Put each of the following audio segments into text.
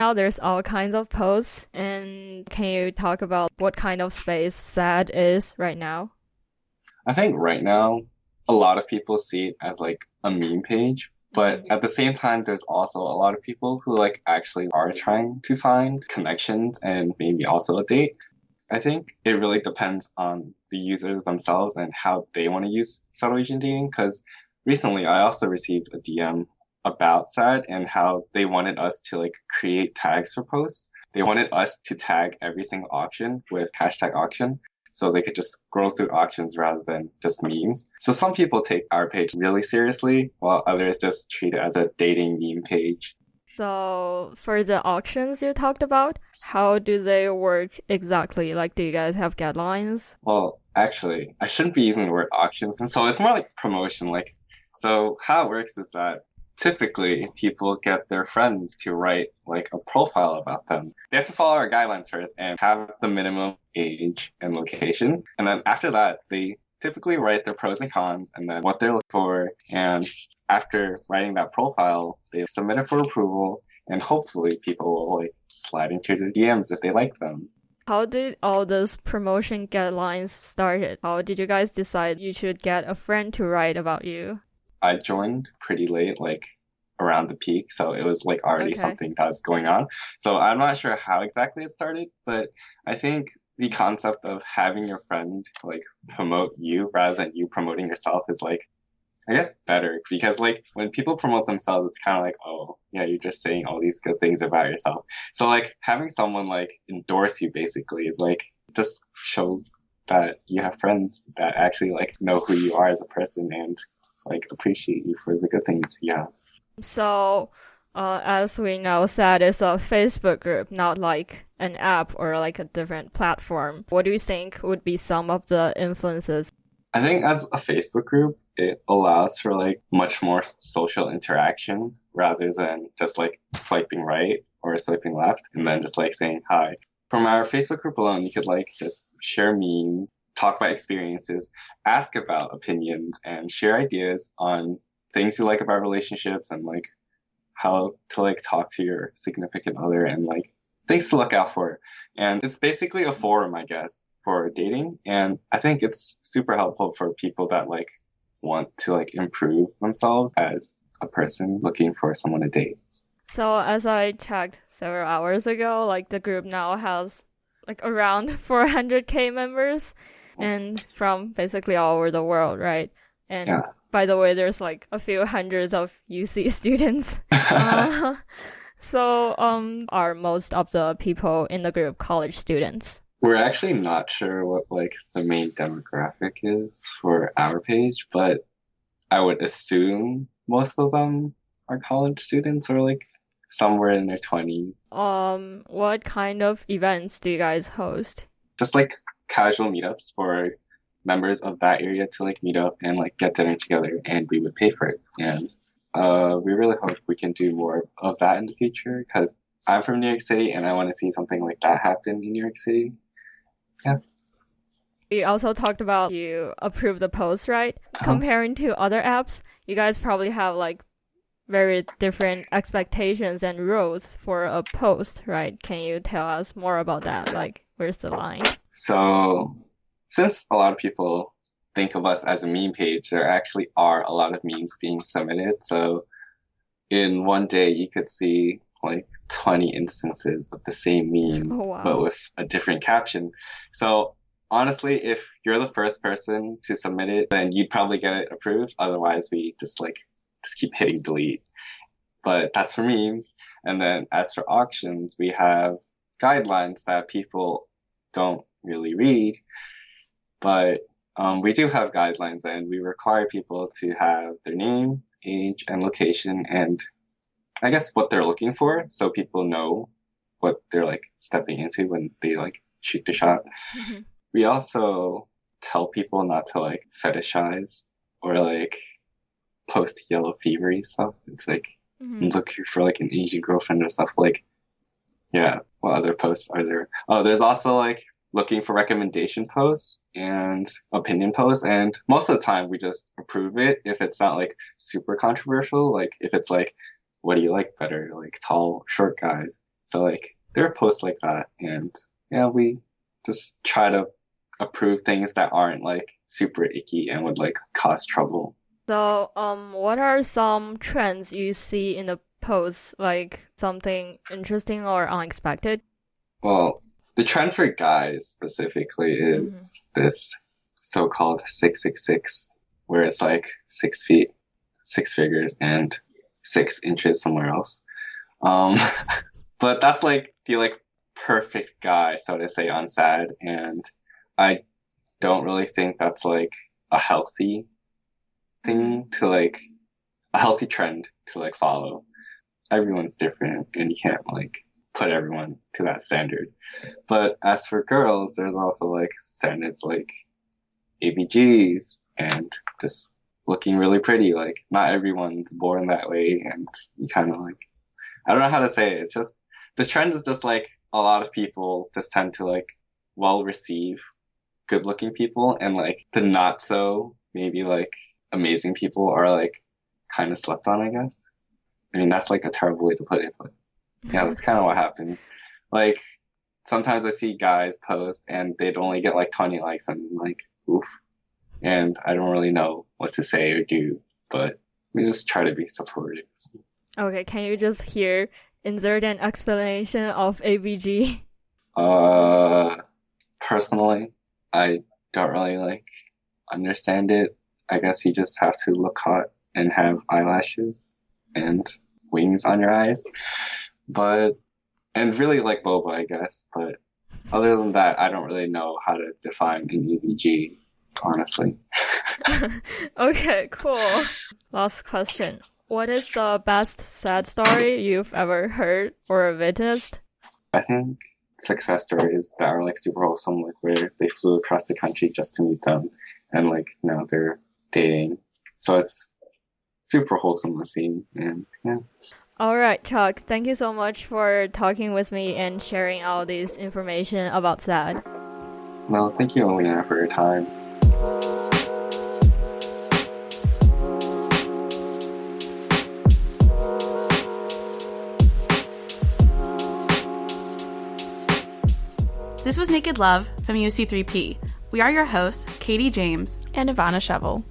now there's all kinds of posts. And can you talk about what kind of space sad is right now? I think right now, a lot of people see it as like a meme page, but at the same time, there's also a lot of people who like actually are trying to find connections and maybe also a date. I think it really depends on the user themselves and how they want to use subtle Asian dating. Because recently, I also received a DM about that and how they wanted us to like create tags for posts. They wanted us to tag every single auction with hashtag auction so they could just scroll through auctions rather than just memes. So some people take our page really seriously, while others just treat it as a dating meme page. So for the auctions you talked about, how do they work exactly? Like, do you guys have guidelines? Well, actually, I shouldn't be using the word auctions, and so it's more like promotion. Like, so how it works is that typically people get their friends to write like a profile about them. They have to follow our guidelines first and have the minimum age and location. And then after that, they typically write their pros and cons and then what they're looking for. And after writing that profile, they submit it for approval. And hopefully people will like slide into the DMs if they like them. How did all this promotion guidelines started? How did you guys decide you should get a friend to write about you? I joined pretty late, like around the peak, so it was like already something that was going on. So I'm not sure how exactly it started, but I think the concept of having your friend like promote you rather than you promoting yourself is like, I guess better because like when people promote themselves, it's kind of like, oh, yeah, you're just saying all these good things about yourself. So like having someone like endorse you basically is like just shows that you have friends that actually like know who you are as a person and like appreciate you for the good things you have. So, as we know, SAD is a Facebook group, not like an app or like a different platform. What do you think would be some of the influences? I think as a Facebook group, it allows for like much more social interaction rather than just like swiping right or swiping left and then just like saying hi. From our Facebook group alone, you could like just share memes, talk about experiences, ask about opinions, and share ideas on things you like about relationships and like how to like talk to your significant other and like things to look out for. And it's basically a forum, I guess, for dating. And I think it's super helpful for people that like want to like improve themselves as a person looking for someone to date. So as I checked several hours ago, like the group now has like around 400k members and from basically all over the world, right? And Yeah. by the way, there's like a few hundreds of UC students. So are most of the people in the group college students? We're actually not sure what like the main demographic is for our page, but I would assume most of them are college students or like somewhere in their 20s. What kind of events do you guys host? Just like casual meetups for members of that area to like meet up and like get dinner together and we would pay for it. And we really hope we can do more of that in the future because I'm from New York City and I want to see something like that happen in New York City. Yeah. You also talked about you approve the posts, right? Comparing to other apps, you guys probably have like very different expectations and rules for a post, right? Can you tell us more about that? Like, where's the line? So, since a lot of people think of us as a meme page, there actually are a lot of memes being submitted. So, in one day, you could see like 20 instances of the same meme, but with a different caption. So, honestly, if you're the first person to submit it, then you'd probably get it approved. Otherwise, we just keep hitting delete. But that's for memes. And then as for auctions, we have guidelines that people don't really read. But we do have guidelines and we require people to have their name, age, and location, and I guess what they're looking for so people know what they're like stepping into when they like shoot the shot. Mm-hmm. We also tell people not to like fetishize or like post yellow fevery stuff. It's like I'm looking for like an Asian girlfriend or stuff. Like, yeah, what other posts are there? Oh, there's also like looking for recommendation posts and opinion posts, and most of the time we just approve it if it's not like super controversial. Like if it's like, what do you like better, like tall, short guys? So like there are posts like that, and yeah, we just try to approve things that aren't like super icky and would like cause trouble. So, what are some trends you see in the posts, like something interesting or unexpected? Well, the trend for guys specifically is this so-called 666, where it's like 6 feet, 6 figures, and 6 inches somewhere else. Um, but that's like the like perfect guy, so to say, on SAD, and I don't really think that's like a healthy thing to like a healthy trend to like follow. Everyone's different, and you can't like put everyone to that standard. But as for girls, there's also like standards like ABGs and just looking really pretty. Like not everyone's born that way, and you kind of like I don't know how to say it. It's just the trend is just like a lot of people just tend to like well receive good looking people, and like the not so maybe like amazing people are like kind of slept on, I guess. I mean, that's like a terrible way to put it, but yeah, that's kind of what happens. Like sometimes I see guys post and they'd only get like 20 likes, and I'm like, oof. And I don't really know what to say or do, but we just try to be supportive. Okay, can you just here insert an explanation of ABG? Personally, I don't really like understand it. I guess you just have to look hot and have eyelashes and wings on your eyes. And really like boba, I guess. But other than that, I don't really know how to define an EVG, honestly. Okay, cool. Last question. What is the best sad story you've ever heard or witnessed? I think success stories that are like super wholesome, like where they flew across the country just to meet them, and like now they're dating. So it's super wholesome to see, and yeah. All right, Chuck, thank you so much for talking with me and sharing all this information about SAD. No, thank you, Olina, for your time. This was Naked Love from UC3P. We are your hosts, Katie James and Ivanna Shevel.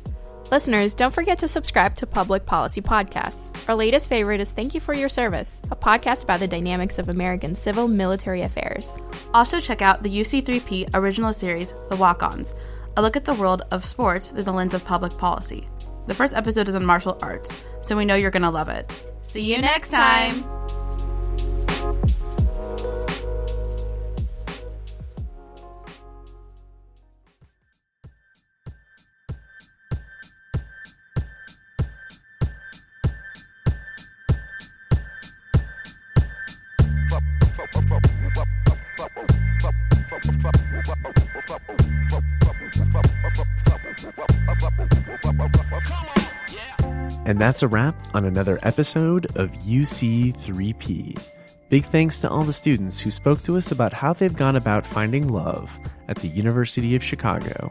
Listeners, don't forget to subscribe to Public Policy Podcasts. Our latest favorite is Thank You for Your Service, a podcast about the dynamics of American civil military affairs. Also check out the UC3P original series, The Walk-Ons, a look at the world of sports through the lens of public policy. The first episode is on martial arts, so we know you're going to love it. See you next time! And that's a wrap on another episode of UC3P. Big thanks to all the students who spoke to us about how they've gone about finding love at the University of Chicago.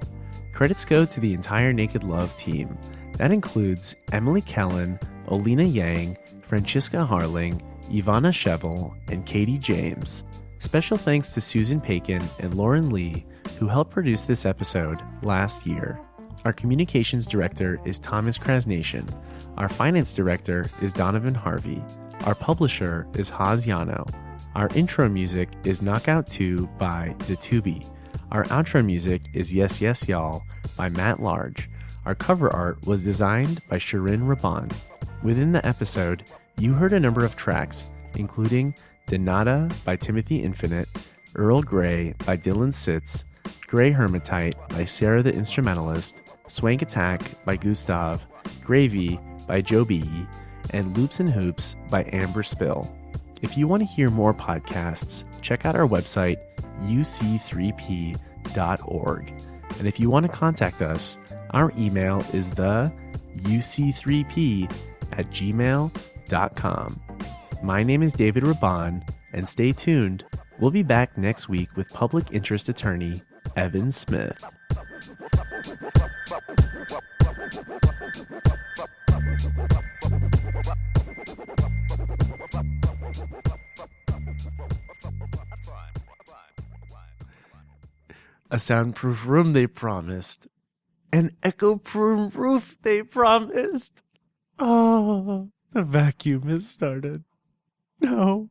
Credits go to the entire Naked Love team. That includes Emily Kelin, Olina Yang, Franziska Harling, Ivanna Shevel, and Katie James. Special thanks to Susan Paykin and Lauren Lee, who helped produce this episode last year. Our communications director is Thomas Krasnican. Our finance director is Donovan Harvey. Our publisher is Haz Yano. Our intro music is Knockout 2 by the Tooby. Our outro music is Yes Yes Y'all by Matt Large. Our cover art was designed by Shirin Raban. Within the episode, you heard a number of tracks, including Denata by Timothy Infinite, Earl Grey by Dylan Sitz, Grey Hermatite by Sarah the Instrumentalist, Swank Attack by Gustaav, Gravy by Jobii, and Loops and Hoops by Amber Spill. If you want to hear more podcasts, check out our website, uc3p.org. And if you want to contact us, our email is the uc3p@gmail.com. My name is David Raban, and stay tuned. We'll be back next week with public interest attorney Evan Smith. A soundproof room they promised. An echo-proof roof they promised. Oh, the vacuum has started. No.